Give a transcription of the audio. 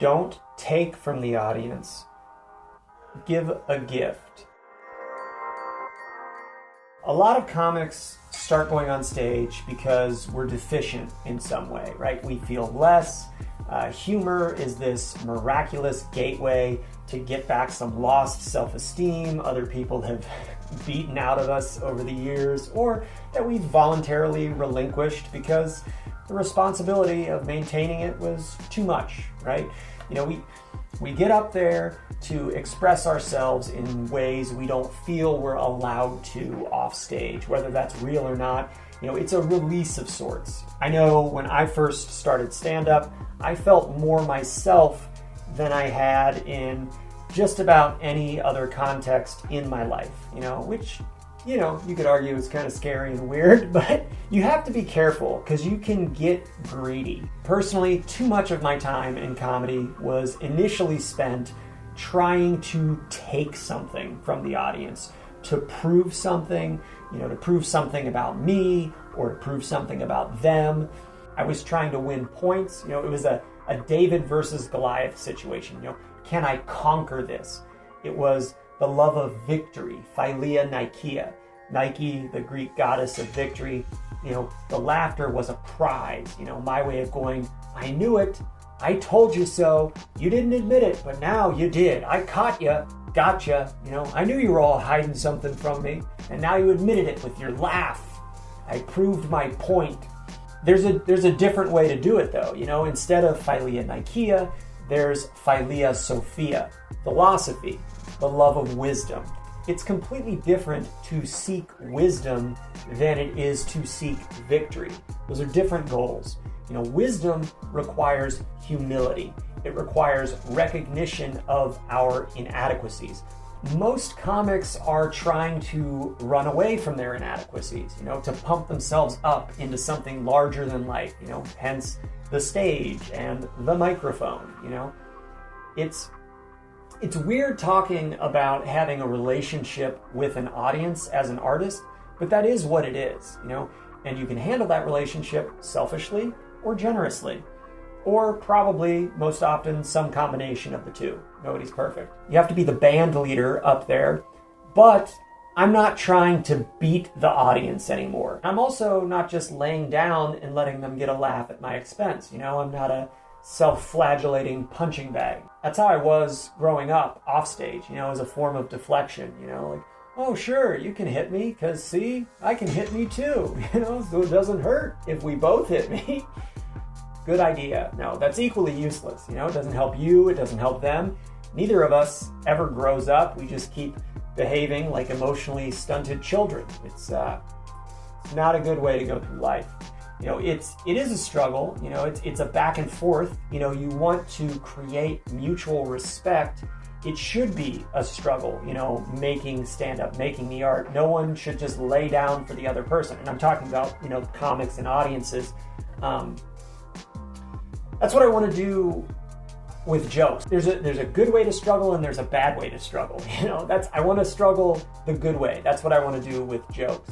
Don't take from the audience. Give a gift. A lot of comics start going on stage because we're deficient in some way, right? We feel less. Humor is this miraculous gateway to get back some lost self-esteem other people have beaten out of us over the years, or that we've voluntarily relinquished because the responsibility of maintaining it was too much, right? You know, we get up there to express ourselves in ways we don't feel we're allowed to off stage, whether that's real or not. You know, it's a release of sorts. I know when I first started stand-up, I felt more myself than I had in just about any other context in my life, you know, which, you know, you could argue is kind of scary and weird, but you have to be careful because you can get greedy. Personally, too much of my time in comedy was initially spent trying to take something from the audience, to prove something, you know, to prove something about me or to prove something about them. I was trying to win points. You know, it was a David versus Goliath situation. You know, can I conquer this? It was the love of victory, Philia Nikeia. Nike, the Greek goddess of victory. You know, the laughter was a prize. You know, my way of going, I knew it. I told you so. You didn't admit it, but now you did. I caught you. Gotcha. You know, I knew you were all hiding something from me, and now you admitted it with your laugh. I proved my point. There's a different way to do it, though. You know, instead of Philia Nikeia, there's Philia Sophia, philosophy, the love of wisdom. It's completely different to seek wisdom than it is to seek victory. Those are different goals. You know, wisdom requires humility. It requires recognition of our inadequacies. Most comics are trying to run away from their inadequacies, you know, to pump themselves up into something larger than life, you know, hence the stage and the microphone, you know. It's weird talking about having a relationship with an audience as an artist, but that is what it is, you know, and you can handle that relationship selfishly or generously, or probably most often some combination of the two. Nobody's perfect. You have to be the band leader up there, but I'm not trying to beat the audience anymore. I'm also not just laying down and letting them get a laugh at my expense. You know, I'm not a self-flagellating punching bag. That's how I was growing up off stage, you know, as a form of deflection, you know, like, oh, sure, you can hit me because, see, I can hit me too, you know, so it doesn't hurt if we both hit me. Good idea. No, that's equally useless. You know, it doesn't help you. It doesn't help them. Neither of us ever grows up. We just keep behaving like emotionally stunted children. It's not a good way to go through life. You know, it is a struggle. You know, it's a back and forth. You know, you want to create mutual respect. It should be a struggle, you know, making stand-up, making the art. No one should just lay down for the other person. And I'm talking about, you know, comics and audiences. That's what I want to do with jokes. There's a good way to struggle and there's a bad way to struggle. You know, I want to struggle the good way. That's what I want to do with jokes.